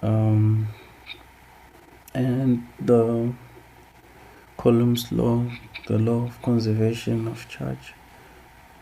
um, and the Coulomb's law, the law of conservation of charge,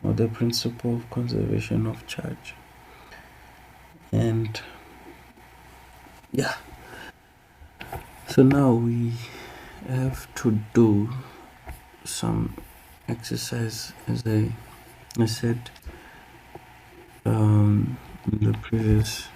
or the principle of conservation of charge. And yeah, so now we have to do some exercise, as I said in the previous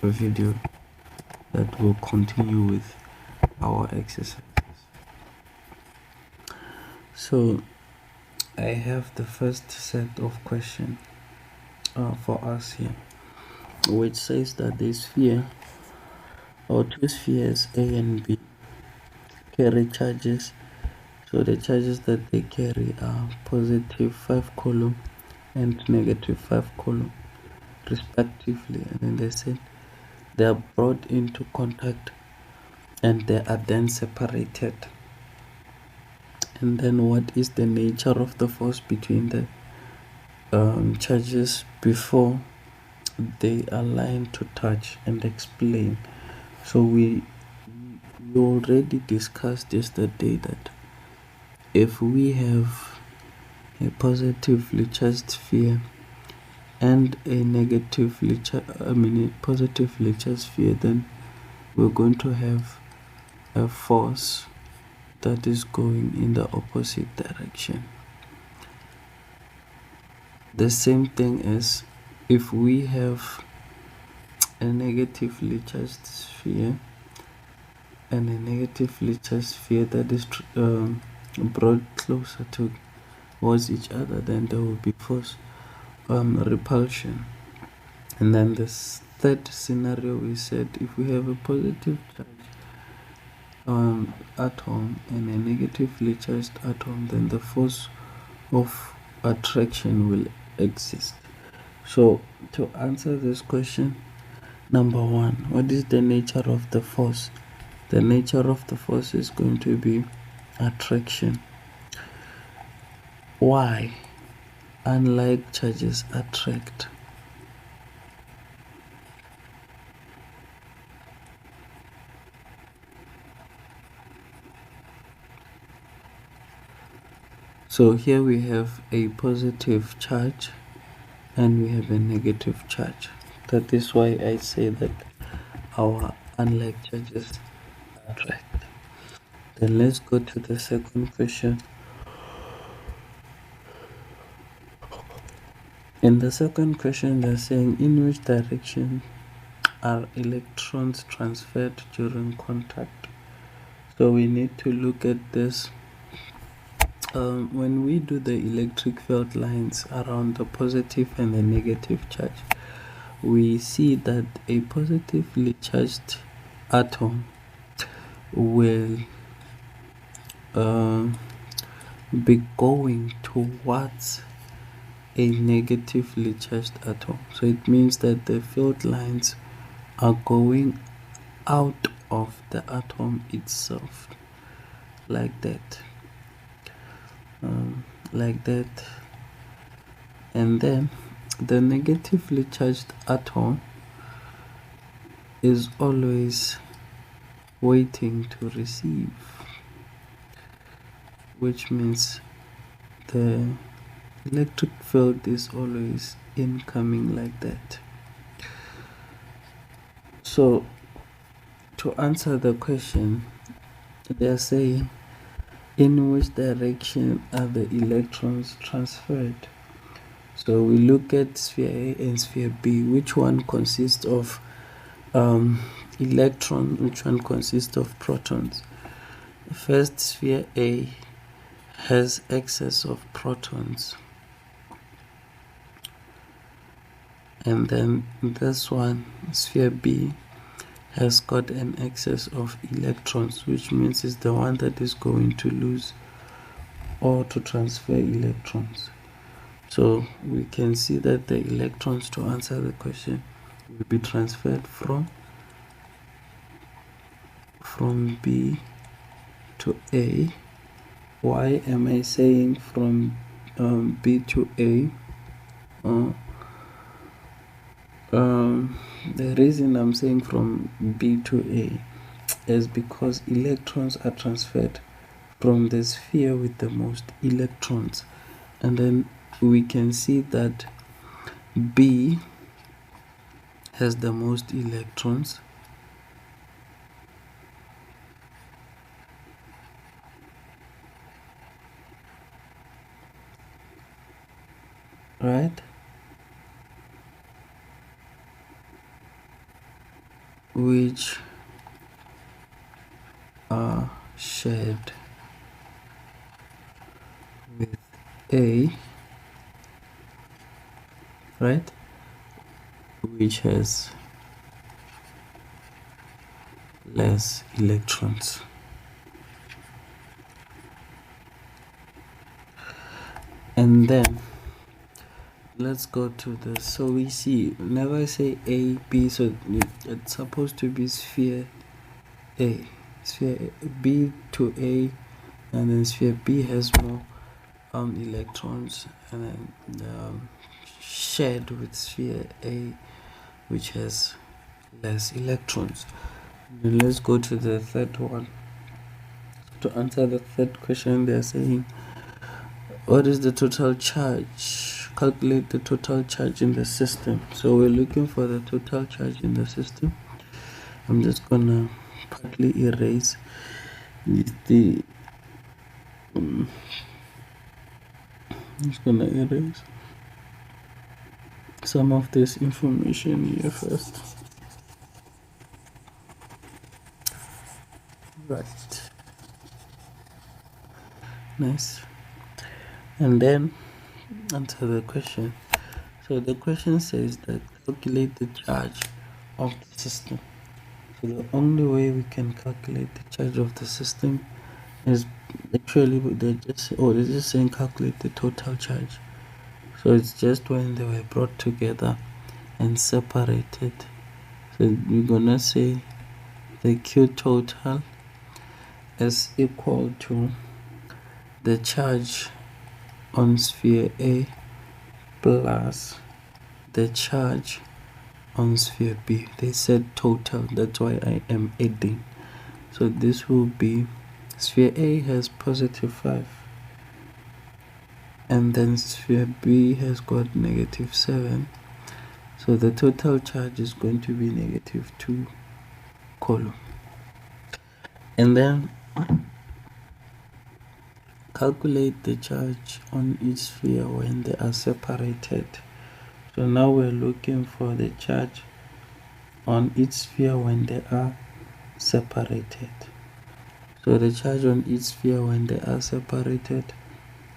video, that will continue with our exercises. So I have the first set of questions for us here, which says that the sphere or two spheres A and B carry charges. So the charges that they carry are positive 5 coulomb and negative 5 coulomb respectively, and then they said they are brought into contact and they are then separated. And then what is the nature of the force between the charges before they align to touch, and explain. So we already discussed yesterday that if we have a positively charged sphere and a positively charged sphere, then we're going to have a force that is going in the opposite direction. The same thing as if we have a negatively charged sphere and a negatively charged sphere that is brought closer towards each other, then there will be force repulsion. And then this third scenario, we said if we have a positive charge atom and a negatively charged atom, then the force of attraction will exist. So to answer this question, number one, what is the nature of the force? The nature of the force is going to be attraction. Why? Unlike charges attract. So here we have a positive charge and we have a negative charge. That is why I say that our unlike charges attract. Then let's go to the second question. In the second question, they're saying in which direction are electrons transferred during contact? So we need to look at this. When we do the electric field lines around the positive and the negative charge, we see that a positively charged atom will be going towards a negatively charged atom. So it means that the field lines are going out of the atom itself, like that. And then the negatively charged atom is always waiting to receive, which means the electric field is always incoming, like that. So to answer the question, they are saying in which direction are the electrons transferred? So we look at sphere A and sphere B. Which one consists of electron? Which one consists of protons? First, sphere A has excess of protons, and then this one, sphere B, has got an excess of electrons, which means it's the one that is going to lose or to transfer electrons. So we can see that the electrons, to answer the question, will be transferred from B to A. Why am I saying from B to A? The reason I'm saying from B to A is because electrons are transferred from the sphere with the most electrons, and then we can see that B has the most electrons, right, which are shared with A, right, which has less electrons. And then let's go to this. So we see whenever I say A, B, so it's supposed to be sphere A, sphere B to A, and then sphere B has more electrons, and then shared with sphere A, which has less electrons. Then let's go to the third one. To answer the third question, they're saying, what is the total charge? Calculate the total charge in the system. So we're looking for the total charge in the system. I'm just gonna partly erase the I'm just gonna erase some of this information here first. Right. Nice. And then answer the question. So the question says that calculate the charge of the system. So the only way we can calculate the charge of the system is actually they're just saying calculate the total charge. So it's just when they were brought together and separated. So we're gonna say the Q total is equal to the charge on sphere A plus the charge on sphere B. They said total, that's why I am adding. So this will be sphere A has positive 5, and then sphere B has got negative 7. So the total charge is going to be negative 2 coulomb. And then calculate the charge on each sphere when they are separated. So now we're looking for the charge on each sphere when they are separated. So the charge on each sphere when they are separated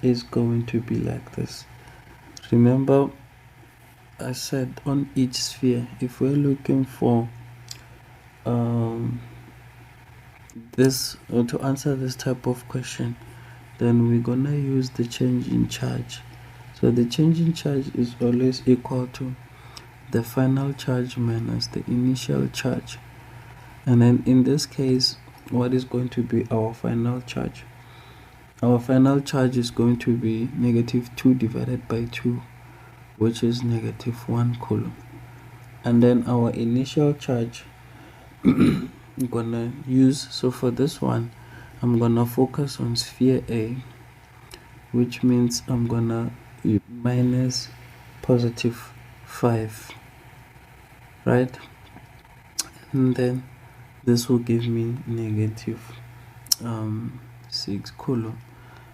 is going to be like this. Remember, I said on each sphere, if we're looking for this or to answer this type of question, then we're gonna use the change in charge. So the change in charge is always equal to the final charge minus the initial charge. And then in this case, what is going to be our final charge? Our final charge is going to be negative 2 divided by 2, which is negative 1 coulomb. And then our initial charge I'm gonna use, so for this one I'm gonna focus on sphere A, which means I'm gonna minus positive 5, right? And then this will give me negative 6 coulomb.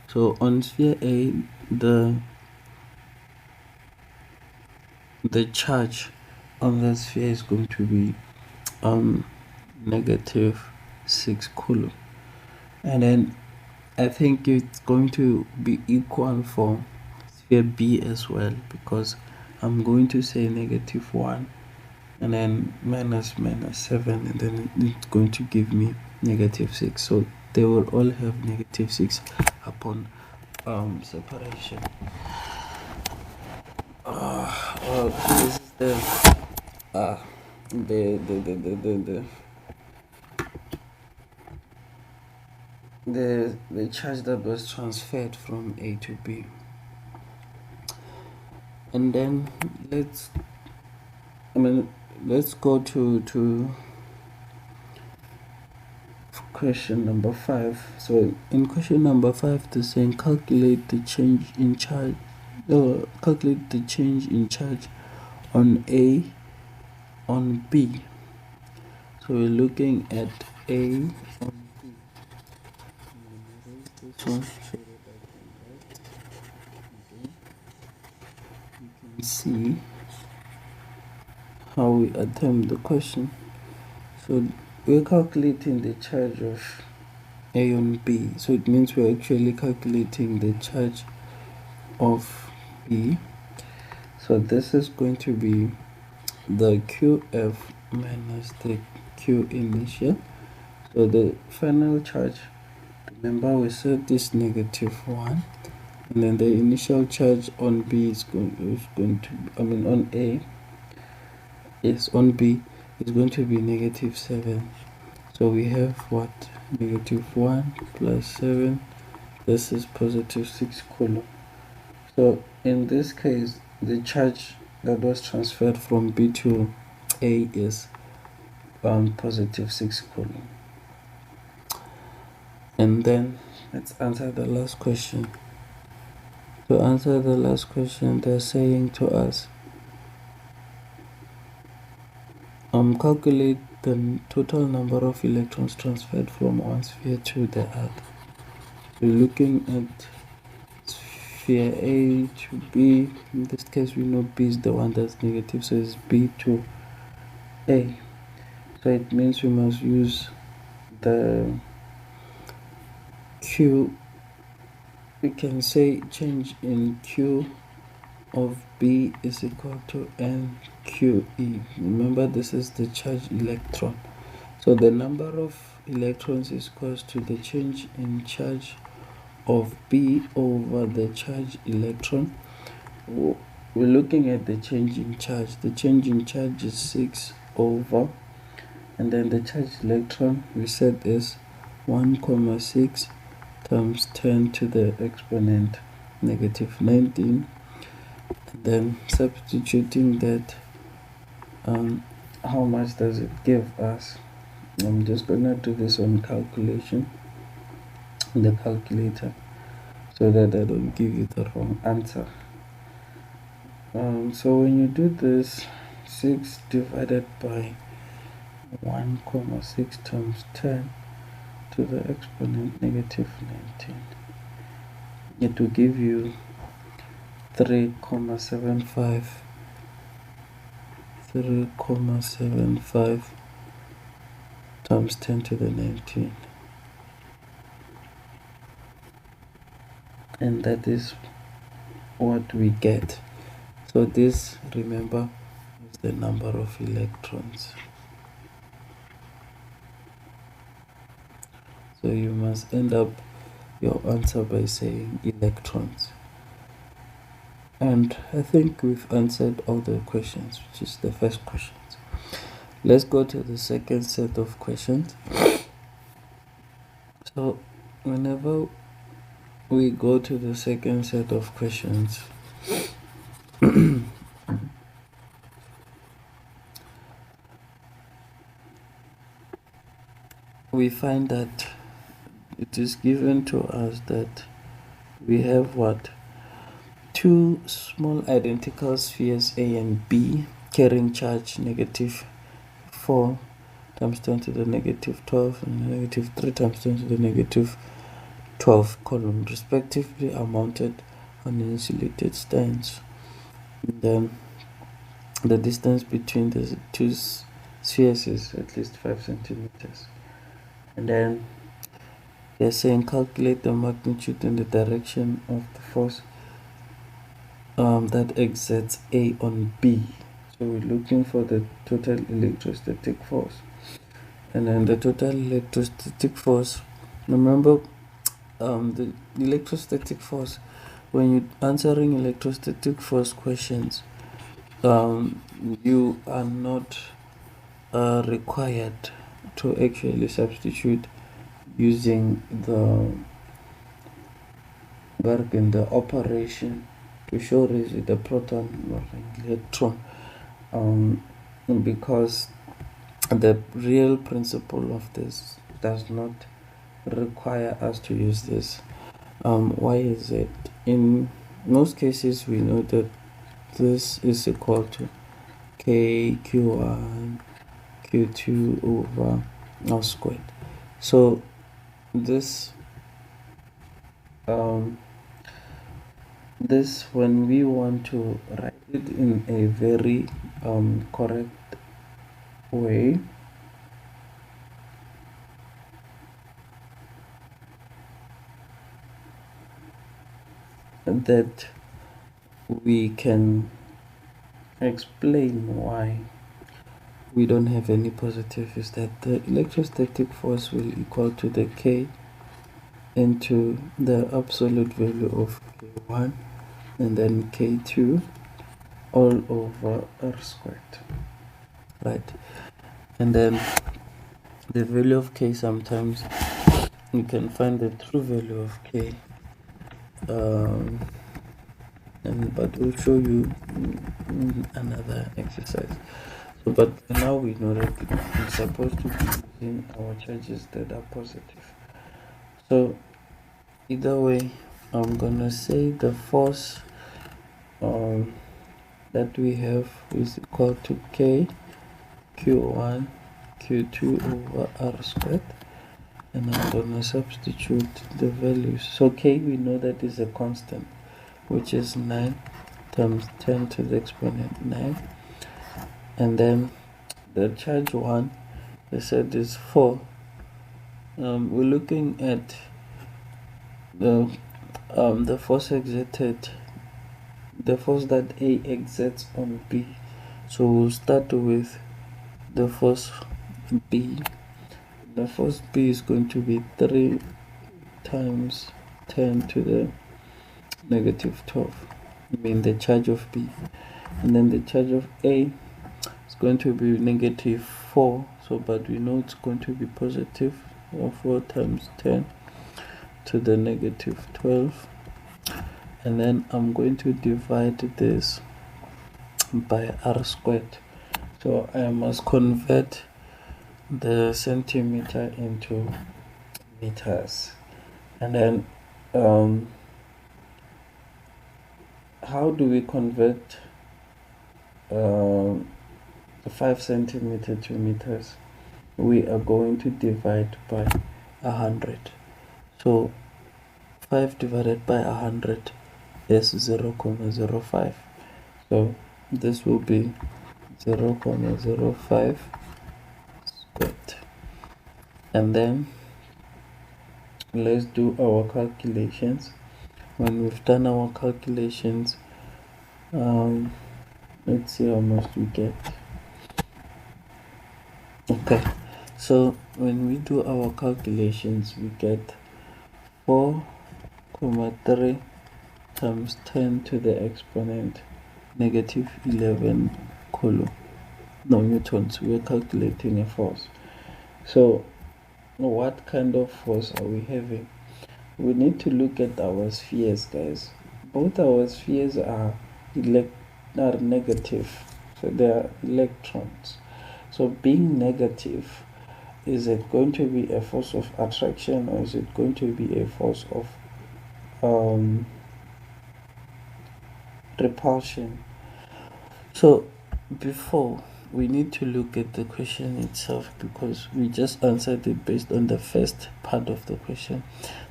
So on sphere A, the charge on the sphere is going to be negative 6 coulomb. And then I think it's going to be equal for sphere B as well, because I'm going to say negative 1 and then minus 7, and then it's going to give me negative 6. So they will all have negative 6 upon separation. This is the charge that was transferred from A to B. And then let's let's go to question number 5. So in question number 5, they're saying calculate the change in charge. Calculate the change in charge on A on B. So we're looking at A on B. This one, so that you can see how we attempt the question. So we're calculating the charge of A on B. So it means we're actually calculating the charge of B. So this is going to be the QF minus the Q initial. So the final charge, remember we said this -1, and then the initial charge on B is going to on A is on B is going to be -7. So we have what? -1 plus 7. This is +6 coulomb. So in this case, the charge that was transferred from B to A is +6 coulomb. And then let's answer the last question. To answer the last question, they're saying to us, calculate the total number of electrons transferred from one sphere to the other. We're looking at sphere A to B. In this case, we know B is the one that's negative, so it's B to A. So it means we must use the Q. We can say change in Q of B is equal to NQE. Remember, this is the charge electron. So the number of electrons is equal to the change in charge of B over the charge electron. We're looking at the change in charge. The change in charge is 6 over, and then the charge electron we said is 1,6 times 10 to the exponent -19. And then substituting that, how much does it give us? I'm just gonna do this on calculation, the calculator, so that I don't give you the wrong answer. So when you do this, 6 divided by 1,6 times 10 to the exponent -19, it will give you 3,75 times 10 to the 19, and that is what we get. So this, remember, is the number of electrons. So you must end up your answer by saying electrons. And I think we've answered all the questions, which is the first questions. Let's go to the second set of questions. So whenever we go to the second set of questions, we find that it is given to us that we have what? Two small identical spheres A and B carrying charge -4 times 10 to the -12 and -3 times 10 to the -12 coulomb, respectively, are mounted on insulated stands. And then the distance between the two spheres is at least 5 centimeters. And then they're saying calculate the magnitude and the direction of the force that exerts A on B. So we're looking for the total electrostatic force. And then the total electrostatic force, remember, the electrostatic force, when you're answering electrostatic force questions, you are not required to actually substitute using the work in the operation to show the proton or electron. because the real principle of this does not require us to use this. Why is it? In most cases, we know that this is equal to k q1 q2 over r squared. So this this, when we want to write it in a very correct way, that we can explain why we don't have any positive, is that the electrostatic force will equal to the k into the absolute value of k1 and then k2 all over r squared, right? And then the value of k, sometimes you can find the true value of k, but we'll show you in another exercise. So but now we know that we're supposed to be using our charges that are positive. So either way, I'm gonna say the force that we have is equal to k q1 q2 over r squared, and I'm gonna substitute the values. So k, we know that is a constant, which is 9 times 10 to the exponent 9, and then the charge 1, I said, is 4. We're looking at the force exerted, the force that A exerts on B. So we'll start with the force B. The force B is going to be 3 times 10 to the negative 12. I mean the charge of B. And then the charge of A is going to be negative 4. So but we know it's going to be positive. 4 times 10 to the negative 12. And then I'm going to divide this by r squared. So I must convert the centimeter into meters. And then how do we convert 5 centimeter to meters? We are going to divide by 100. So 5 divided by 100 is 0.05. So this will be 0.05 squared. And then let's do our calculations. When we've done our calculations, let's see how much we get. Okay, so when we do our calculations, we get 4.3 times 10 to the exponent negative 11 newtons. We're calculating a force. So what kind of force are we having? We need to look at our spheres, guys. Both our spheres are negative, so they are electrons. So being negative, is it going to be a force of attraction, or is it going to be a force of repulsion? So before, we need to look at the question itself, because we just answered it based on the first part of the question.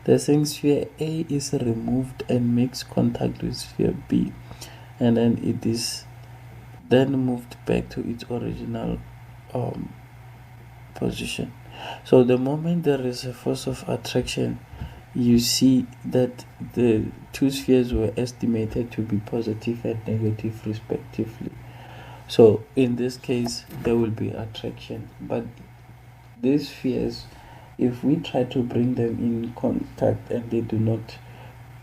They're saying sphere A is removed and makes contact with sphere B, and then it is then moved back to its original position. So the moment there is a force of attraction, you see that the two spheres were estimated to be positive and negative respectively. So in this case, there will be attraction, but these spheres, if we try to bring them in contact and they do not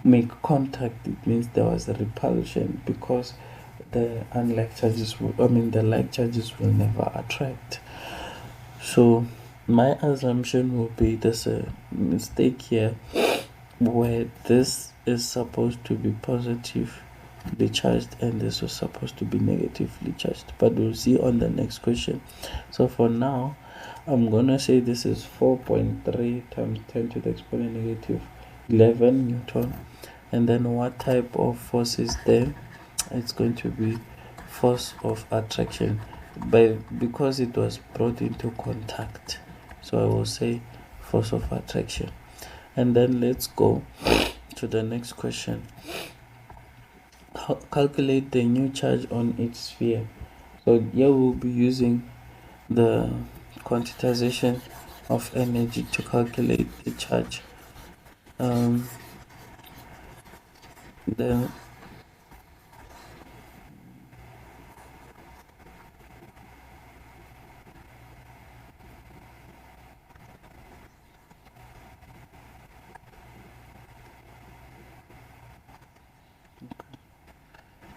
make contact, it means there was a repulsion, because the unlike charges the like charges will never attract. So my assumption will be there's a mistake here, where this is supposed to be positive charged and this was supposed to be negatively charged, but we'll see on the next question. So for now, I'm gonna say this is 4.3 times 10 to the exponent negative 11 Newton. And then what type of force is there? It's going to be force of attraction, because it was brought into contact. So I will say force of attraction. And then let's go to the next question. Calculate the new charge on its sphere. So here we'll be using the quantization of energy to calculate the charge. The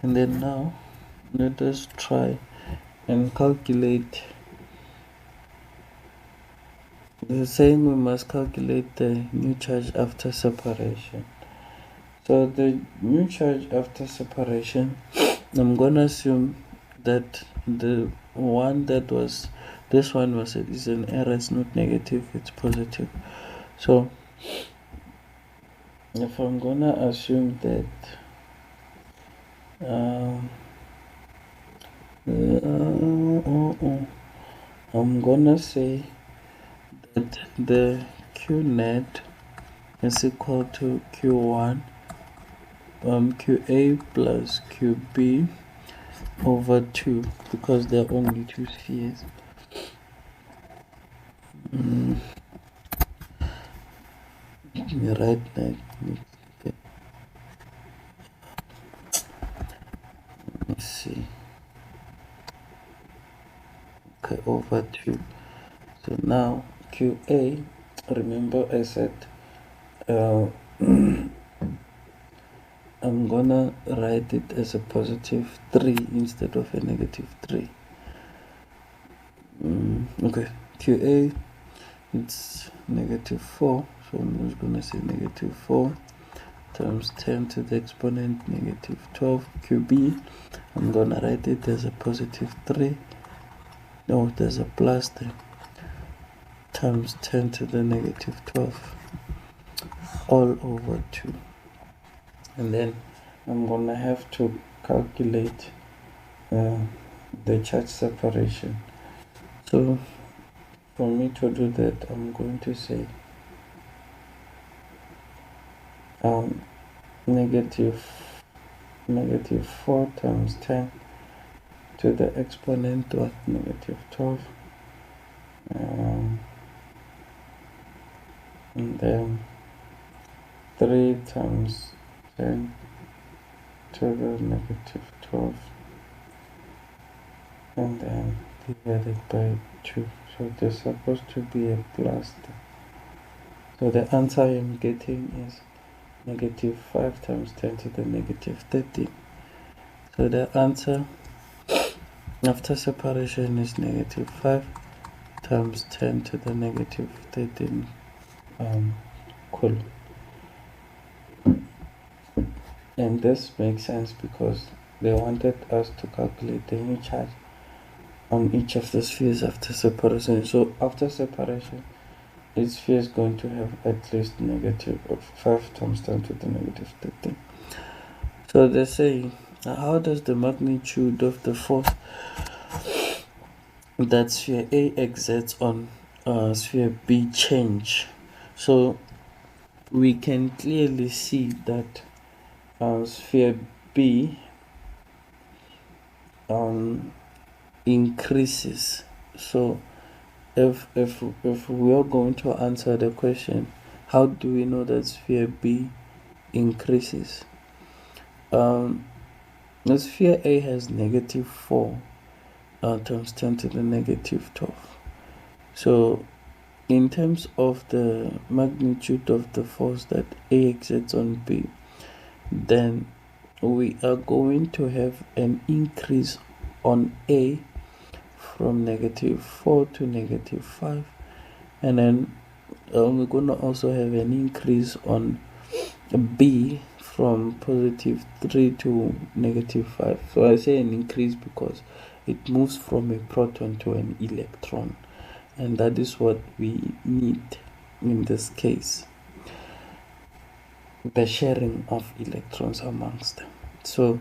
and then now let us try and calculate. They're saying we must calculate the new charge after separation. So the new charge after separation, I'm gonna assume that the one that was this one was is an error, it's not negative, it's positive. So if I'm gonna assume that I'm gonna say that the Q net is equal to Q1 QA plus QB over 2, because there are only two spheres. Right now, let's see. Okay, over 2. So now QA, remember I said I'm gonna write it as a positive 3 instead of a negative 3. Okay, QA, it's negative 4, so I'm just gonna say negative 4 times 10 to the exponent negative 12. QB, I'm gonna write it as a positive 3. No, there's a plus there, times 10 to the negative 12 all over 2. And then I'm gonna have to calculate the charge separation. So for me to do that, I'm going to say negative 4 times 10 to the exponent of negative 12, and then 3 times 10 to the negative 12, and then divided by 2. So there's supposed to be a plus there. So the answer I'm getting is negative 5 times 10 to the negative 13. So the answer after separation is negative 5 times 10 to the negative 13 coulomb. And this makes sense because they wanted us to calculate the new charge on each of the spheres after separation. So after separation, each sphere is going to have at least negative 5 times 10 to the negative 13. So they say, how does the magnitude of the force that sphere A exerts on sphere B change? So we can clearly see that sphere B increases. So if we are going to answer the question, how do we know that sphere B increases? The sphere A has negative 4 times 10 to the negative 12. So in terms of the magnitude of the force that A exerts on B, then we are going to have an increase on A from negative 4 to negative 5, and then we're going to also have an increase on B from positive 3 to negative 5. So I say an increase because it moves from a proton to an electron, and that is what we need in this case, the sharing of electrons amongst them. So